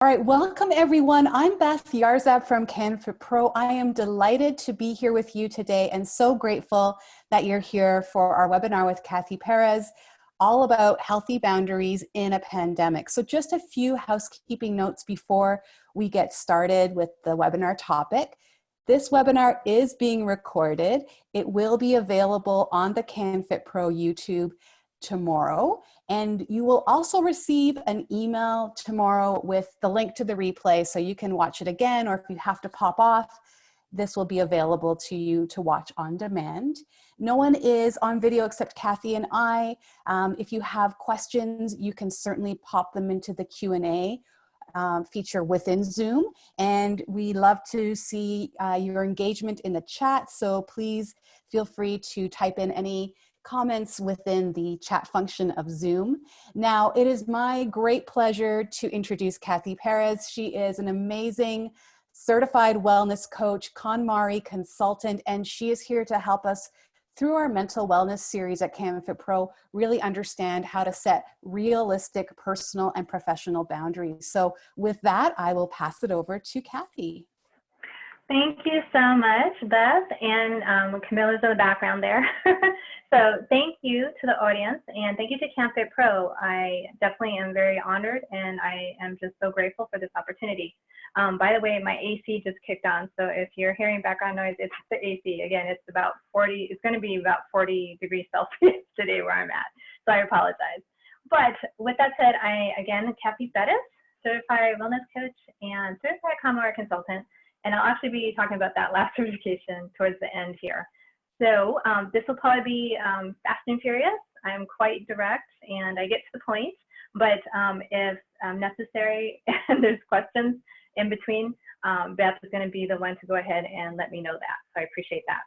All right, welcome everyone. I'm Beth Yarzab from canfitpro. I am delighted to be here with you today and so grateful that you're here for our webinar with Cathy Perez, all about healthy boundaries in a pandemic. So just a few housekeeping notes before we get started with the webinar topic. This webinar is being recorded. It will be available on the canfitpro YouTube tomorrow, and you will also receive an email tomorrow with the link to the replay so you can watch it again, or if you have to pop off, this will be available to you to watch on demand. No one is on video except Cathy and I. If you have questions, you can certainly pop them into the Q&A feature within Zoom, and we love to see your engagement in the chat, so please feel free to type in any comments within the chat function of Zoom. Now, it is my great pleasure to introduce Cathy Perez. She is an amazing certified wellness coach, Konmari consultant, and she is here to help us through our mental wellness series at canfitpro really understand how to set realistic personal and professional boundaries. So with that, I will pass it over to Cathy. Thank you so much, Beth, and Camilla's in the background there. So thank you to the audience, and thank you to canfitpro. I definitely am very honored, and I am just so grateful for this opportunity. By the way, my AC just kicked on, so if you're hearing background noise, it's the AC. Again, it's about 40, it's going to be about 40 degrees Celsius today where I'm at, so I apologize. But with that said, again, Cathy Perez, Certified Wellness Coach and Certified Konmari Consultant. And I'll actually be talking about that last certification towards the end here. So this will probably be fast and furious. I'm quite direct and I get to the point, but if necessary and there's questions in between, Beth is going to be the one to go ahead and let me know that. So I appreciate that.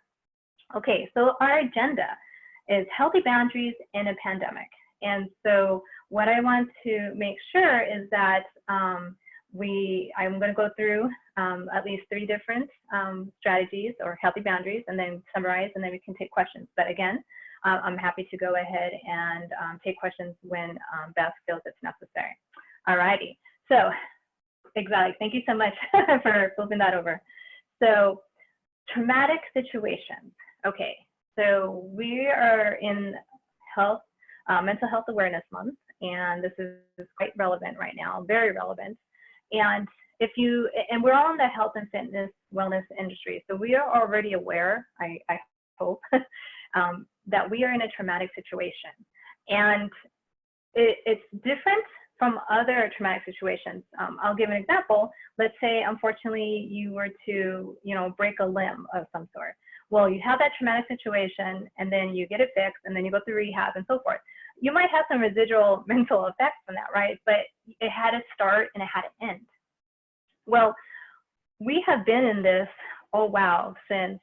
Okay, so our agenda is healthy boundaries in a pandemic. And so what I want to make sure is that I'm going to go through at least 3 different strategies or healthy boundaries and then summarize, and then we can take questions. But again, I'm happy to go ahead and take questions when Beth feels it's necessary. Alrighty, so exactly, thank you so much for flipping that over. So traumatic situations. Okay, so we are in Mental Health Awareness Month, and this is quite relevant right now, very relevant. And we're all in the health and fitness wellness industry, so we are already aware, I hope, that we are in a traumatic situation. And it's different from other traumatic situations. I'll give an example. Let's say, unfortunately, you were to, break a limb of some sort. Well, you have that traumatic situation, and then you get it fixed, and then you go through rehab and so forth. You might have some residual mental effects from that, right? But it had to start and it had to end. Well, we have been in this, oh wow, since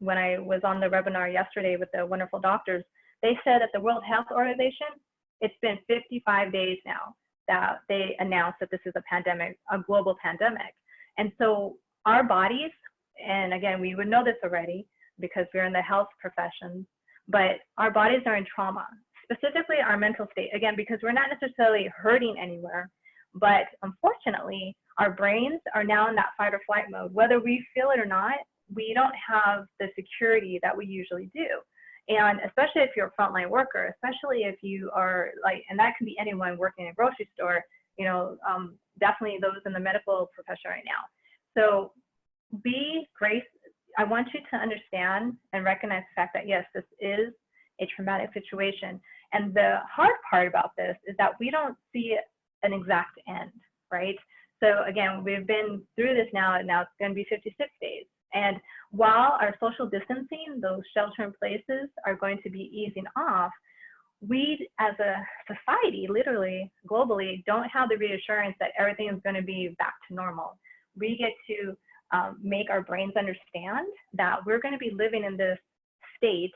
when I was on the webinar yesterday with the wonderful doctors. They said at the World Health Organization, it's been 55 days now that they announced that this is a pandemic, a global pandemic. And so our bodies, and again, we would know this already because we're in the health profession, but our bodies are in trauma. Specifically our mental state, again, because we're not necessarily hurting anywhere, but unfortunately, our brains are now in that fight or flight mode. Whether we feel it or not, we don't have the security that we usually do. And especially if you're a frontline worker, especially if you are and that can be anyone working in a grocery store, definitely those in the medical profession right now. So I want you to understand and recognize the fact that yes, this is a traumatic situation. And the hard part about this is that we don't see an exact end, right? So again, we've been through this now, and now it's going to be 56 days. And while our social distancing, those shelter in places are going to be easing off, we as a society, literally, globally, don't have the reassurance that everything is going to be back to normal. We get to make our brains understand that we're going to be living in this state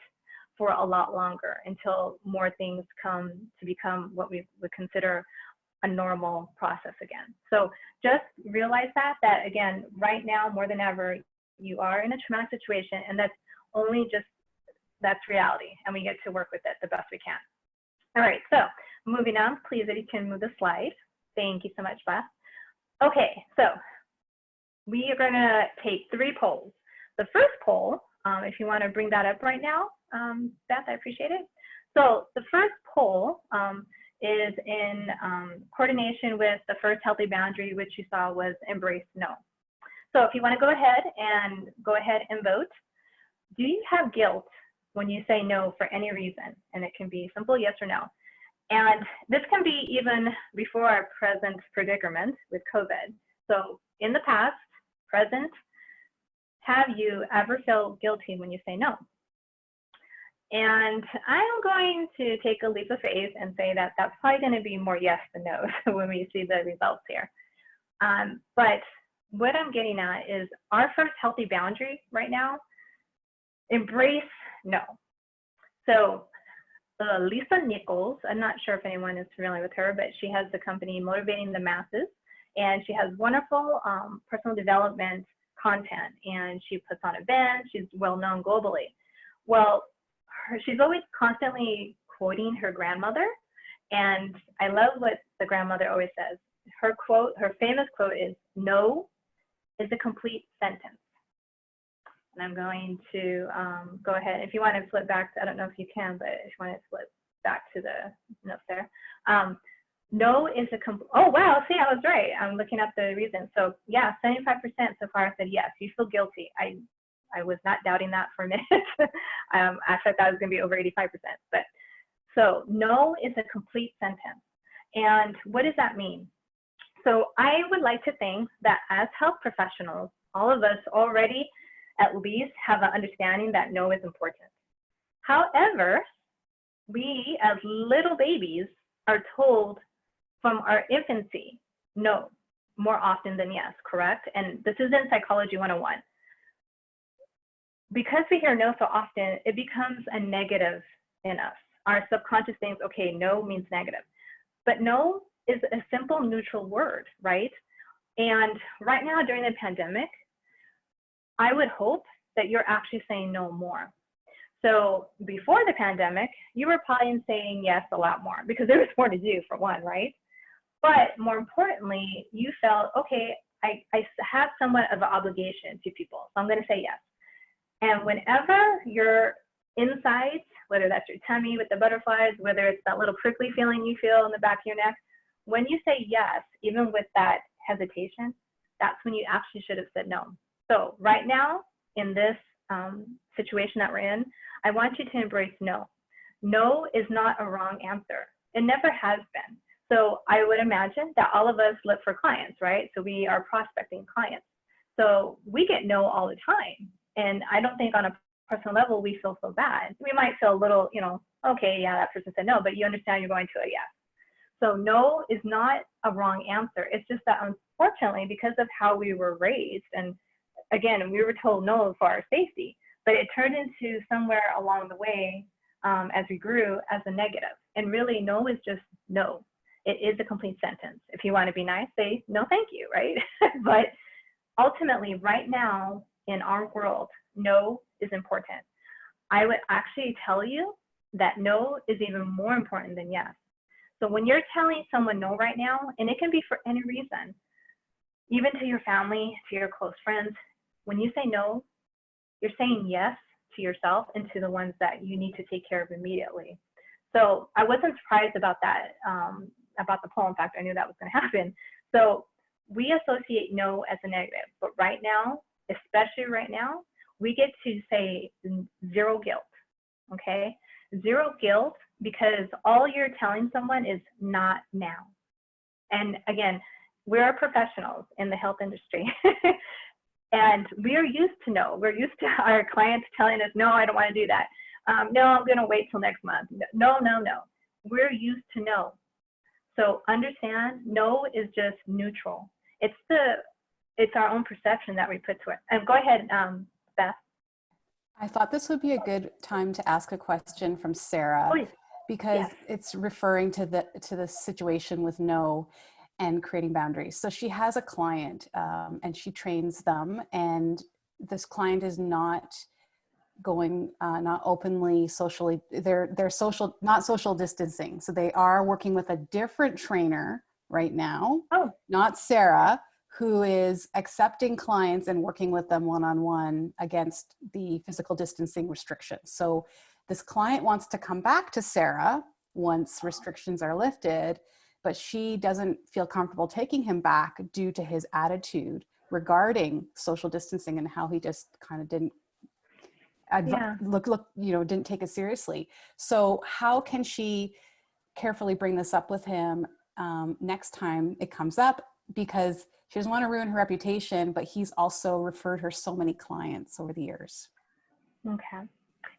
for a lot longer until more things come to become what we would consider a normal process again. So just realize that again, right now, more than ever, you are in a traumatic situation, and that's reality, and we get to work with it the best we can. All right, so moving on, please, if you can move the slide. Thank you so much, Beth. Okay, so we are going to take 3 polls. The first poll, if you want to bring that up right now, Beth, I appreciate it. So the first poll is in coordination with the first healthy boundary, which you saw was embrace no. So if you want to go ahead and vote, do you have guilt when you say no for any reason? And it can be simple yes or no. And this can be even before our present predicament with COVID. So in the past, present, have you ever felt guilty when you say no? And I'm going to take a leap of faith and say that that's probably going to be more yes than no when we see the results here. But what I'm getting at is our first healthy boundary right now, embrace no. So Lisa Nichols, I'm not sure if anyone is familiar with her, but she has the company Motivating the Masses, and she has wonderful personal development content, and she puts on events. She's well known globally. Well, she's always constantly quoting her grandmother, and I love what the grandmother always says. Her quote, her famous quote is, "No is a complete sentence." And I'm going to go ahead. If you want to flip back, I don't know if you can, but if you want to flip back to the notes there. No is a complete, oh wow, see, I was right. I'm looking up the reason. So yeah, 75% so far said yes, you feel guilty. I was not doubting that for a minute. Actually, I thought it was going to be over 85%. But so no is a complete sentence. And what does that mean? So I would like to think that as health professionals, all of us already at least have an understanding that no is important. However, we as little babies are told from our infancy, no, more often than yes, correct? And this is in Psychology 101. Because we hear no so often, it becomes a negative in us. Our subconscious thinks, okay, no means negative. But no is a simple neutral word, right? And right now during the pandemic, I would hope that you're actually saying no more. So before the pandemic, you were probably saying yes a lot more because there was more to do for one, right? But more importantly, you felt, okay, I have somewhat of an obligation to people, so I'm going to say yes. And whenever your insides, whether that's your tummy with the butterflies, whether it's that little prickly feeling you feel in the back of your neck, when you say yes, even with that hesitation, that's when you actually should have said no. So right now, in this situation that we're in, I want you to embrace no. No is not a wrong answer. It never has been. So I would imagine that all of us look for clients, right? So we are prospecting clients. So we get no all the time. And I don't think on a personal level, we feel so bad. We might feel a little, you know, okay, yeah, that person said no, but you understand you're going to a yes. So no is not a wrong answer. It's just that unfortunately, because of how we were raised, and again, we were told no for our safety, but it turned into somewhere along the way as we grew as a negative. And really, no is just no. It is a complete sentence. If you want to be nice, say no, thank you, right? But ultimately, right now in our world, no is important. I would actually tell you that no is even more important than yes. So when you're telling someone no right now, and it can be for any reason, even to your family, to your close friends, when you say no, you're saying yes to yourself and to the ones that you need to take care of immediately. So I wasn't surprised about that, about the poll. In fact, I knew that was going to happen. So we associate no as a negative, but right now, especially right now, we get to say zero guilt, okay? Zero guilt, because all you're telling someone is not now. And again, we're professionals in the health industry. And we're used to no. We're used to our clients telling us, no, I don't want to do that. No, I'm going to wait till next month. No, no, no. We're used to no. So understand, no is just neutral. It's our own perception that we put to it. And go ahead, Beth. I thought this would be a good time to ask a question from Sarah, Please. because Yes. it's referring to the situation with no and creating boundaries. So she has a client and she trains them, and this client is not going, not openly socially, they're not social distancing. So they are working with a different trainer right now, not Sarah, who is accepting clients and working with them one-on-one against the physical distancing restrictions. So this client wants to come back to Sarah once restrictions are lifted, but she doesn't feel comfortable taking him back due to his attitude regarding social distancing and how he just kind of didn't didn't take it seriously. So how can she carefully bring this up with him next time it comes up? Because she doesn't want to ruin her reputation, but he's also referred her so many clients over the years. Okay.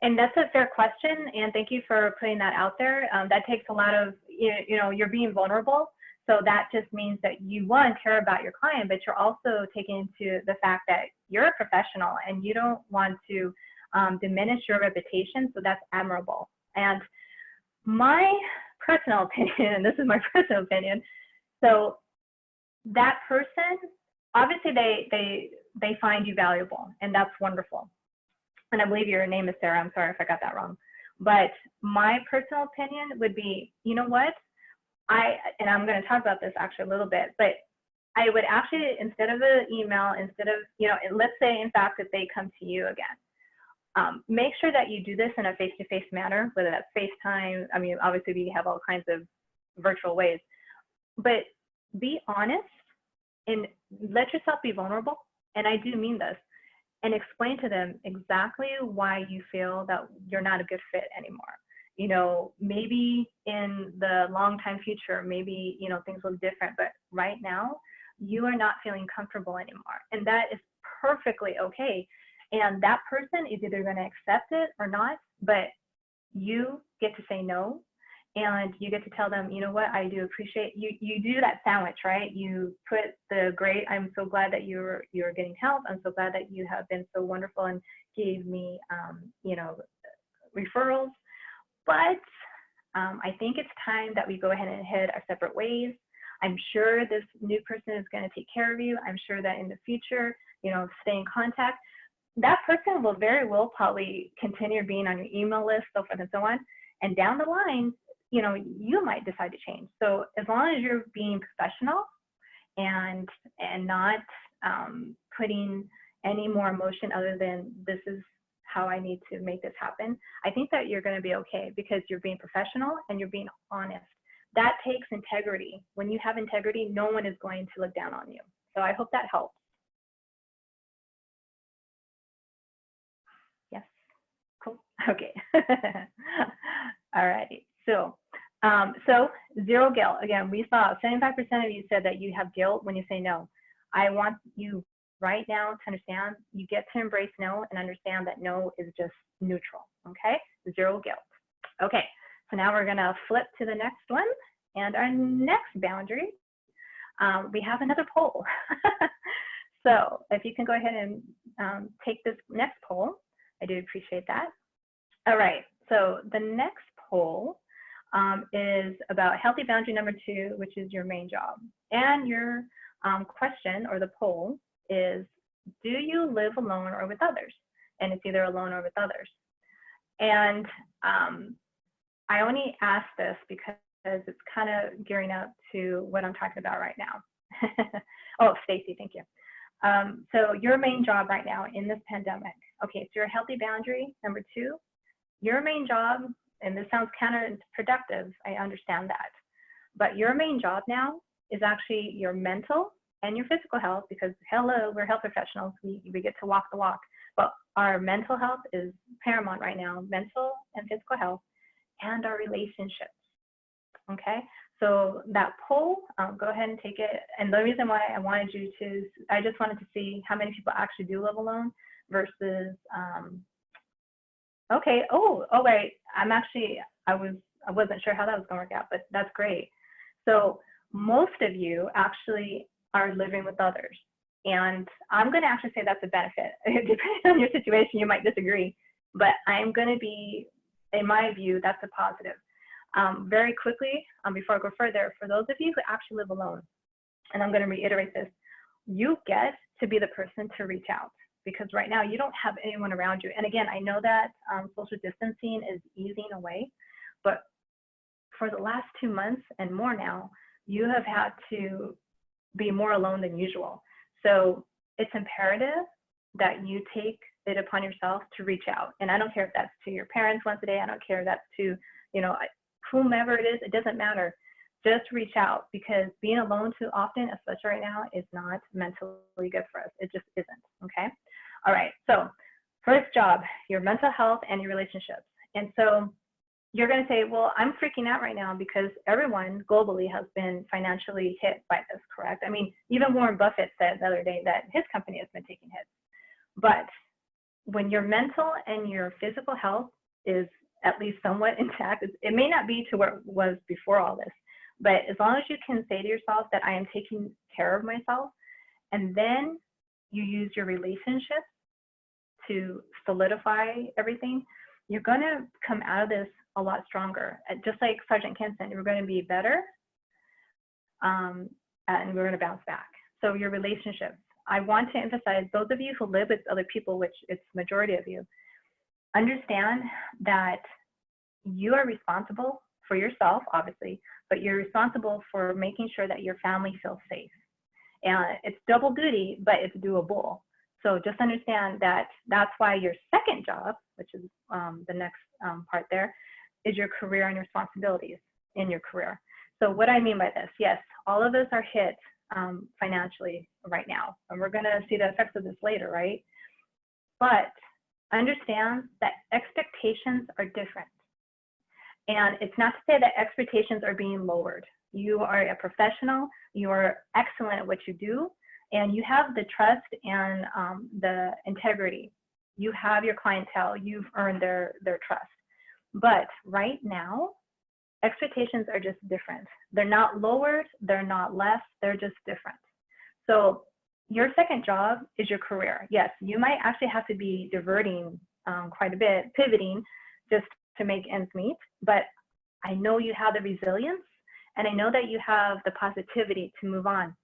And that's a fair question. And thank you for putting that out there. That takes a lot of, you're being vulnerable. So that just means that you, one, care about your client, but you're also taking into the fact that you're a professional and you don't want to diminish your reputation. So that's admirable. And my personal opinion, and this is my personal opinion, so that person, obviously they find you valuable, and that's wonderful. And I believe your name is Sarah. I'm sorry if I got that wrong. But my personal opinion would be, you know what? And I'm going to talk about this actually a little bit, but I would actually, instead of an email, let's say in fact that they come to you again, make sure that you do this in a face-to-face manner, whether that's FaceTime. I mean, obviously we have all kinds of virtual ways, but be honest and let yourself be vulnerable. And I do mean this, and explain to them exactly why you feel that you're not a good fit anymore. Maybe in the long time future, maybe, things look different, but right now you are not feeling comfortable anymore. And that is perfectly okay. And that person is either going to accept it or not, but you get to say no. And you get to tell them, you know what, I do appreciate you. You do that sandwich, right? You put the great, I'm so glad that you're getting help. I'm so glad that you have been so wonderful and gave me, referrals. But I think it's time that we go ahead and head our separate ways. I'm sure this new person is going to take care of you. I'm sure that in the future, stay in contact. That person will very well probably continue being on your email list, so forth and so on. And down the line, you might decide to change. So as long as you're being professional and not putting any more emotion other than this is how I need to make this happen, I think that you're going to be okay because you're being professional and you're being honest. That takes integrity. When you have integrity, no one is going to look down on you. So I hope that helps. Yes, cool, okay. All righty, so zero guilt. Again, we saw 75% of you said that you have guilt when you say no. I want you right now to understand you get to embrace no and understand that no is just neutral, okay? Zero guilt. Okay, so now we're gonna flip to the next one. And our next boundary, we have another poll. So if you can go ahead and take this next poll, I do appreciate that. All right, so the next poll is about healthy boundary number 2, which is your main job. And your question or the poll is, do you live alone or with others? And it's either alone or with others. And I only ask this because it's kind of gearing up to what I'm talking about right now. Oh, Stacy, thank you. So your main job right now in this pandemic. Okay, so your healthy boundary number 2, your main job, and this sounds counterproductive, I understand that, but your main job now is actually your mental and your physical health, because hello, we're health professionals, we get to walk the walk, but our mental health is paramount right now, mental and physical health, and our relationships, okay? So that poll, go ahead and take it, and the reason why I wanted you to, I just wanted to see how many people actually do live alone versus, okay, oh wait, I wasn't sure how that was gonna work out, but that's great. So most of you actually are living with others. And I'm gonna actually say that's a benefit. Depending on your situation, you might disagree, but I'm gonna be, in my view, that's a positive. Very quickly, before I go further, for those of you who actually live alone, and I'm gonna reiterate this, you get to be the person to reach out, because right now you don't have anyone around you. And again, I know that social distancing is easing away, but for the last 2 months and more now, you have had to be more alone than usual. So it's imperative that you take it upon yourself to reach out. And I don't care if that's to your parents once a day. I don't care if that's to, you know, whomever it is, it doesn't matter. Just reach out, because being alone too often, especially right now, is not mentally good for us. It just isn't, okay? All right, so first job, your mental health and your relationships. And so you're gonna say, well, I'm freaking out right now because everyone globally has been financially hit by this, correct? I mean, even Warren Buffett said the other day that his company has been taking hits. But when your mental and your physical health is at least somewhat intact, it may not be to where it was before all this, but as long as you can say to yourself that I am taking care of myself, and then you use your relationships to solidify everything, you're gonna come out of this a lot stronger. Just like Sergeant Ken said, we're gonna be better, and we're gonna bounce back. So your relationships, I want to emphasize, those of you who live with other people, which it's majority of you, understand that you are responsible for yourself, obviously, but you're responsible for making sure that your family feels safe. And it's double duty, but it's doable. So just understand that that's why your second job, which is the next part there, is your career and responsibilities in your career. So what I mean by this, yes, all of us are hit financially right now, and we're gonna see the effects of this later, right? But understand that expectations are different. And it's not to say that expectations are being lowered. You are a professional, you are excellent at what you do, and you have the trust and the integrity. You have your clientele, you've earned their trust. But right now, expectations are just different. They're not lowered, they're not less, they're just different. So your second job is your career. Yes, you might actually have to be diverting quite a bit, pivoting, just to make ends meet, but I know you have the resilience, and I know that you have the positivity to move on.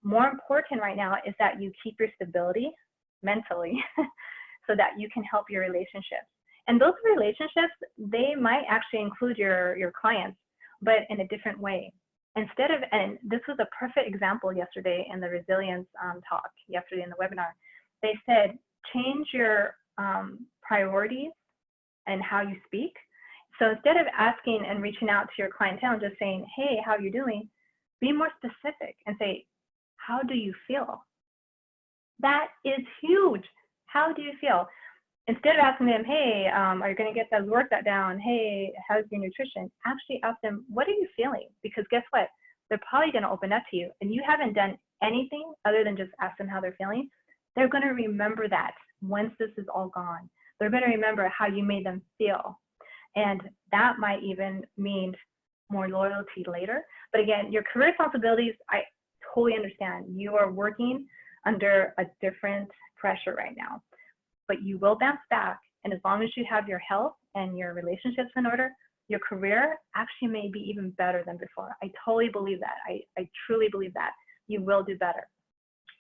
More important right now is that you keep your stability mentally so that you can help your relationships. And those relationships, they might actually include your clients, but in a different way. Instead of, and this was a perfect example yesterday in the resilience talk, yesterday in the webinar, they said, change your priorities and how you speak. So instead of asking and reaching out to your clientele and just saying, hey, how are you doing? Be more specific and say, how do you feel? That is huge. How do you feel? Instead of asking them, hey, are you gonna get that work that down? Hey, how's your nutrition? Actually ask them, what are you feeling? Because guess what? They're probably gonna open up to you, and you haven't done anything other than just ask them how they're feeling. They're gonna remember that once this is all gone. They're gonna remember how you made them feel. And that might even mean more loyalty later. But again, your career responsibilities, I totally understand. You are working under a different pressure right now, but you will bounce back. And as long as you have your health and your relationships in order, your career actually may be even better than before. I totally believe that. I truly believe that. You will do better.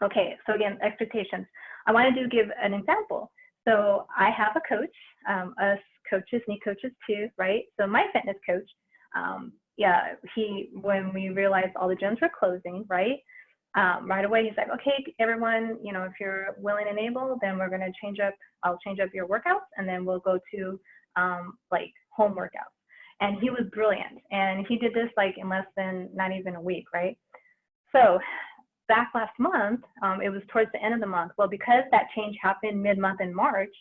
Okay, so again, expectations. I wanted to give an example. So I have a coach, us coaches need coaches too, right? So my fitness coach, yeah, when we realized all the gyms were closing, right? Right away, he's like, okay, everyone, you know, if you're willing and able, then we're gonna I'll change up your workouts, and then we'll go to like home workouts. And he was brilliant. And he did this like in less than, not even a week, right? So back last month, it was towards the end of the month. Well, because that change happened mid-month in March,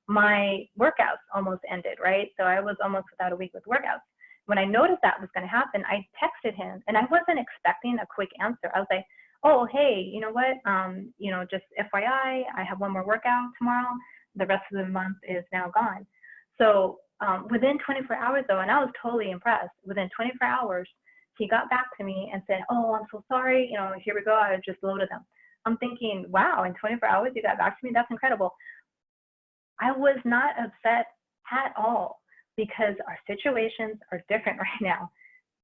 my workouts almost ended, right? So I was almost without a week with workouts. When I noticed that was going to happen, I texted him, and I wasn't expecting a quick answer. I was like, oh, hey, you know what? You know, just FYI, I have one more workout tomorrow. The rest of the month is now gone. So within 24 hours though, and I was totally impressed, within 24 hours, he got back to me and said, oh, I'm so sorry. You know, here we go. I just loaded them. I'm thinking, wow, in 24 hours, you got back to me. That's incredible. I was not upset at all because our situations are different right now.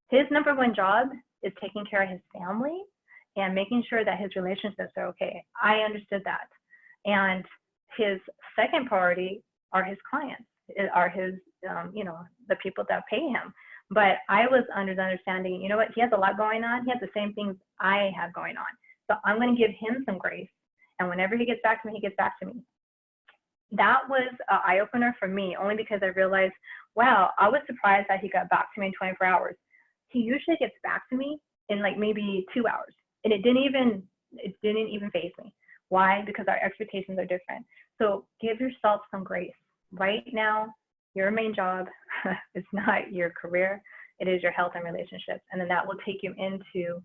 His number one job is taking care of his family and making sure that his relationships are okay. I understood that. And his second priority are his clients, are his, you know, the people that pay him. But I was under the understanding, you know what, he has a lot going on. He has the same things I have going on. So I'm going to give him some grace. And whenever he gets back to me, he gets back to me. That was an eye-opener for me, only because I realized, wow, I was surprised that he got back to me in 24 hours. He usually gets back to me in like maybe 2 hours. And it didn't even faze me. Why? Because our expectations are different. So give yourself some grace. Right now, your main job is not your career. It is your health and relationships. And then that will take you into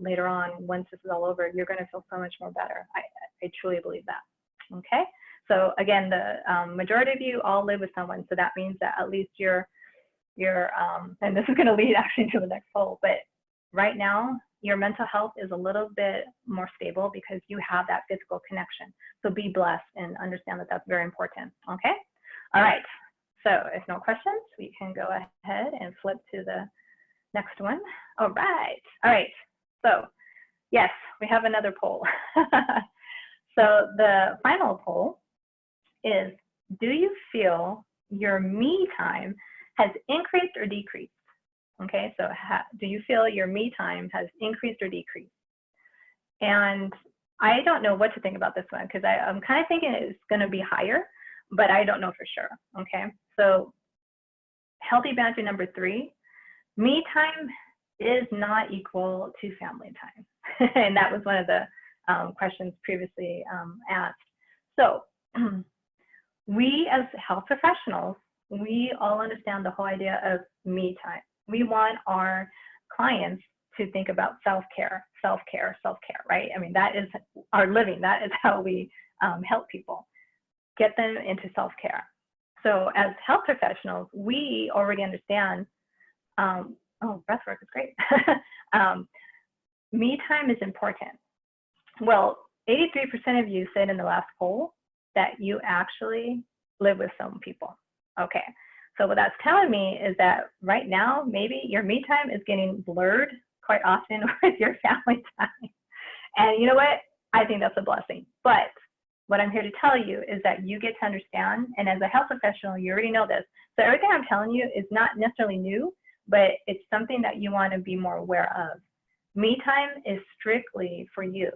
later on, once this is all over, you're going to feel so much more better. I truly believe that. Okay. So again, the majority of you all live with someone. So that means that at least you're and this is going to lead actually to the next poll, but right now, your mental health is a little bit more stable because you have that physical connection. So be blessed and understand that that's very important. Okay. All right. So if no questions, we can go ahead and flip to the next one. All right. All right. So yes, we have another poll. So the final poll is, do you feel your me time has increased or decreased? Okay, so do you feel your me time has increased or decreased? And I don't know what to think about this one, because I'm kind of thinking it's going to be higher, but I don't know for sure. Okay, so healthy boundary number 3, me time is not equal to family time. And that was one of the questions previously asked. So we as health professionals, we all understand the whole idea of me time. We want our clients to think about self-care, self-care, self-care, right? I mean, that is our living. That is how we help people, get them into self-care. So as health professionals, we already understand, oh, breathwork is great. Me time is important. Well, 83% of you said in the last poll that you actually live with some people. Okay. So what that's telling me is that right now, maybe your me time is getting blurred quite often with your family time. And you know what? I think that's a blessing. But what I'm here to tell you is that you get to understand, and as a health professional, you already know this. So everything I'm telling you is not necessarily new, but it's something that you want to be more aware of. Me time is strictly for you.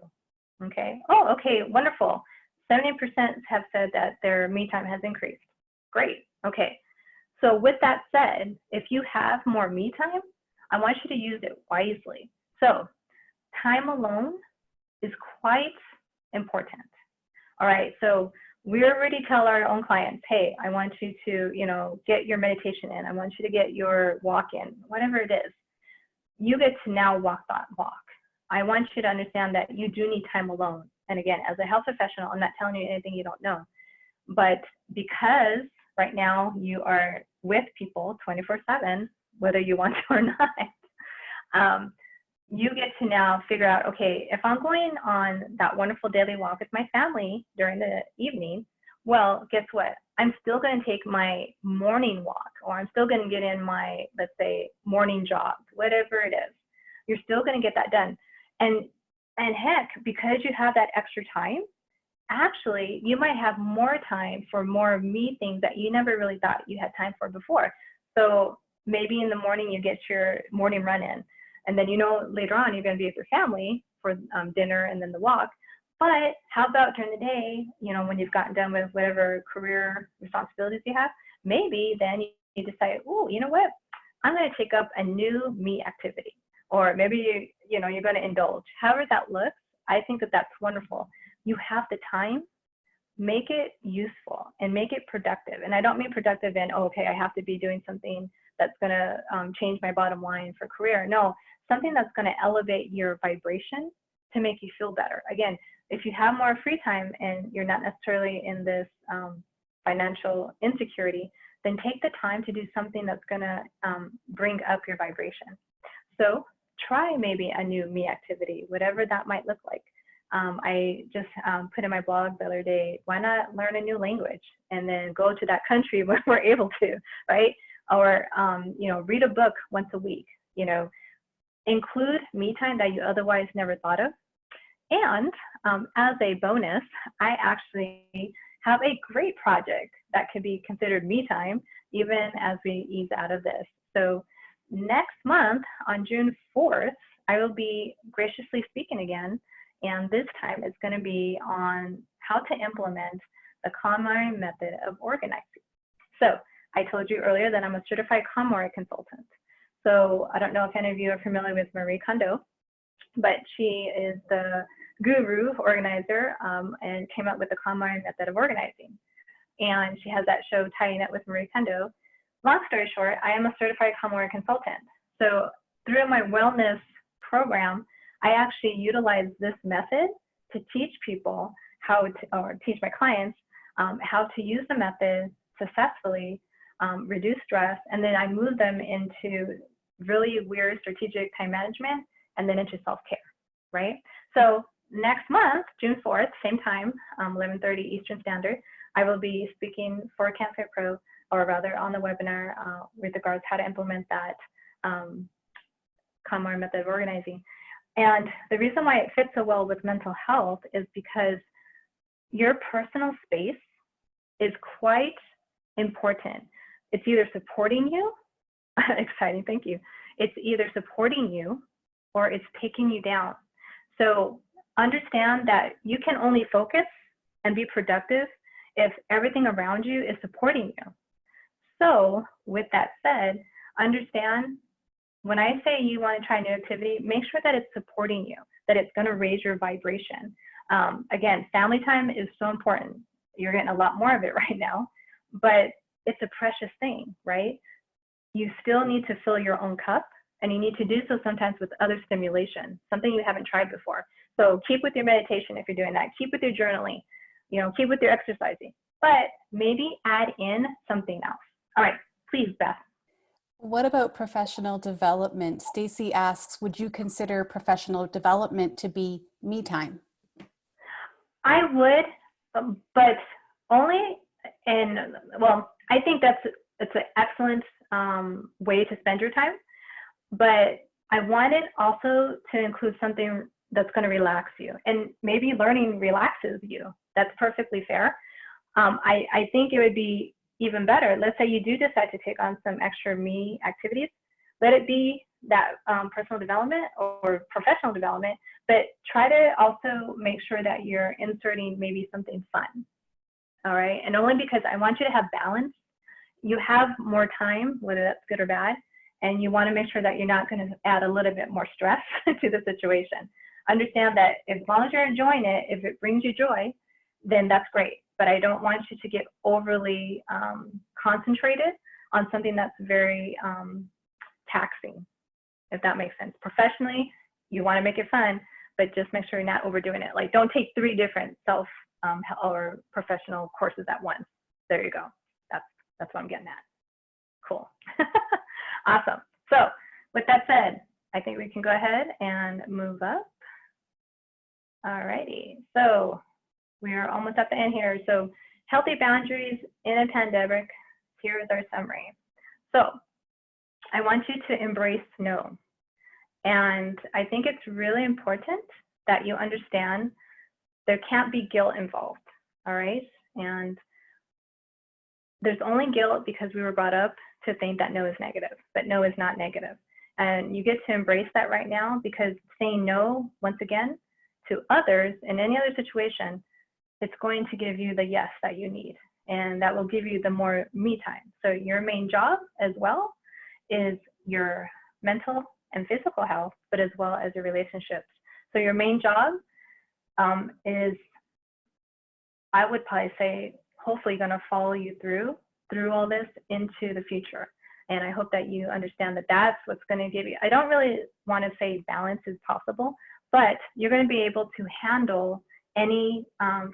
Okay. Oh, okay. Wonderful. 70% have said that their me time has increased. Great. Okay. So with that said, if you have more me time, I want you to use it wisely. So time alone is quite important. All right. So we already tell our own clients, hey, I want you to, get your meditation in. I want you to get your walk in, whatever it is. You get to now walk that walk. I want you to understand that you do need time alone. And again, as a health professional, I'm not telling you anything you don't know. But because right now you are with people 24/7, whether you want to or not, you get to now figure out, okay, if I'm going on that wonderful daily walk with my family during the evening, well, guess what? I'm still going to take my morning walk, or I'm still going to get in my, let's say, morning jog, whatever it is. You're still going to get that done. And heck, because you have that extra time, actually, you might have more time for more me things that you never really thought you had time for before. So maybe in the morning you get your morning run in, and then later on you're going to be with your family for dinner and then the walk. But how about during the day, when you've gotten done with whatever career responsibilities you have, maybe then you decide, oh, you know what? I'm going to take up a new me activity. Or maybe you're going to indulge. However that looks, I think that that's wonderful. You have the time, make it useful and make it productive. And I don't mean productive in, oh, okay, I have to be doing something that's going to change my bottom line for career. No, something that's going to elevate your vibration to make you feel better. Again, if you have more free time and you're not necessarily in this financial insecurity, then take the time to do something that's going to bring up your vibration. So try maybe a new me activity, whatever that might look like. I just put in my blog the other day, why not learn a new language and then go to that country when we're able to, right? Or, read a book once a week, include me time that you otherwise never thought of. And as a bonus, I actually have a great project that can be considered me time, even as we ease out of this. So next month on June 4th, I will be graciously speaking again. And this time it's going to be on how to implement the Konmari Method of Organizing. So I told you earlier that I'm a Certified Konmari Consultant. So I don't know if any of you are familiar with Marie Kondo, but she is the guru organizer and came up with the Konmari Method of Organizing. And she has that show, Tying It with Marie Kondo. Long story short, I am a Certified Konmari Consultant. So through my wellness program, I actually utilize this method to teach people how to, or teach my clients how to use the method successfully, reduce stress, and then I move them into really weird strategic time management and then into self-care, right? So next month, June 4th, same time, 11:30 Eastern Standard, I will be speaking for canfitpro, or rather on the webinar with regards to how to implement that Konmari Method of Organizing. And the reason why it fits so well with mental health is because your personal space is quite important. It's either supporting you, exciting, thank you. It's either supporting you or it's taking you down. So understand that you can only focus and be productive if everything around you is supporting you. So with that said, understand when I say you want to try a new activity, make sure that it's supporting you, that it's going to raise your vibration. Again, family time is so important. You're getting a lot more of it right now, but it's a precious thing, right? You still need to fill your own cup, and you need to do so sometimes with other stimulation, something you haven't tried before. So keep with your meditation if you're doing that. Keep with your journaling, you know, keep with your exercising, but maybe add in something else. All right, please, Beth. What about professional development? Stacy asks, would you consider professional development to be me time? I would, but only in, well, I think it's an excellent way to spend your time, but I wanted also to include something that's going to relax you, and maybe learning relaxes you. That's perfectly fair. I think it would be even better. Let's say you do decide to take on some extra me activities. Let it be that personal development or professional development, but try to also make sure that you're inserting maybe something fun. All right, and only because I want you to have balance. You have more time, whether that's good or bad, and you want to make sure that you're not going to add a little bit more stress to the situation. Understand that as long as you're enjoying it, if it brings you joy, then that's great. But I don't want you to get overly concentrated on something that's very taxing, if that makes sense. Professionally, you want to make it fun, but just make sure you're not overdoing it. Like, don't take 3 different self or professional courses at once. There you go. That's what I'm getting at. Cool. Awesome. So with that said, I think we can go ahead and move up. All righty. So we are almost at the end here. So healthy boundaries in a pandemic. Here is our summary. So I want you to embrace no. And I think it's really important that you understand there can't be guilt involved. All right. And there's only guilt because we were brought up to think that no is negative, but no is not negative. And you get to embrace that right now, because saying no, once again, to others in any other situation, it's going to give you the yes that you need. And that will give you the more me time. So your main job as well is your mental and physical health, but as well as your relationships. So your main job is, I would probably say, hopefully going to follow you through all this into the future. And I hope that you understand that that's what's going to give you, I don't really want to say balance is possible, but you're going to be able to handle any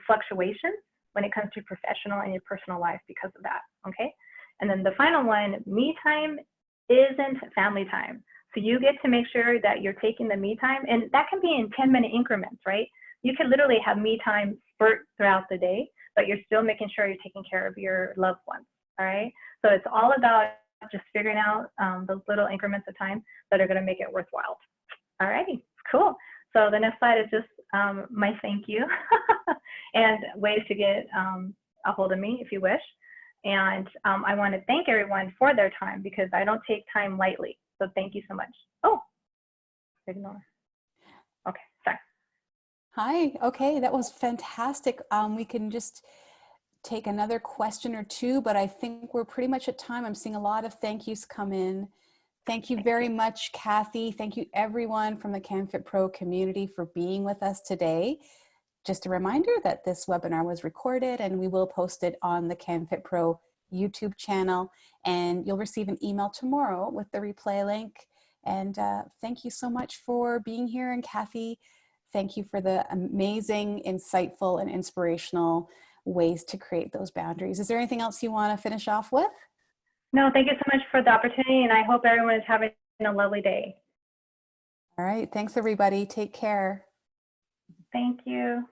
fluctuations when it comes to professional and your personal life because of that, okay? And then the final one, me time isn't family time. So you get to make sure that you're taking the me time, and that can be in 10-minute increments, right? You can literally have me time spurt throughout the day, but you're still making sure you're taking care of your loved ones, all right? So it's all about just figuring out those little increments of time that are gonna make it worthwhile. All righty, cool. So the next slide is just my thank you and ways to get a hold of me if you wish. And I want to thank everyone for their time, because I don't take time lightly. So thank you so much. Oh, ignore. Okay, sorry. Hi. Okay, that was fantastic. We can just take another question or two, but I think we're pretty much at time. I'm seeing a lot of thank yous come in. Thank you very much, Cathy. Thank you everyone from the canfitpro community for being with us today. Just a reminder that this webinar was recorded and we will post it on the canfitpro YouTube channel, and you'll receive an email tomorrow with the replay link. And thank you so much for being here. And Cathy, thank you for the amazing, insightful, and inspirational ways to create those boundaries. Is there anything else you want to finish off with? No, thank you so much for the opportunity, and I hope everyone is having a lovely day. All right. Thanks, everybody. Take care. Thank you.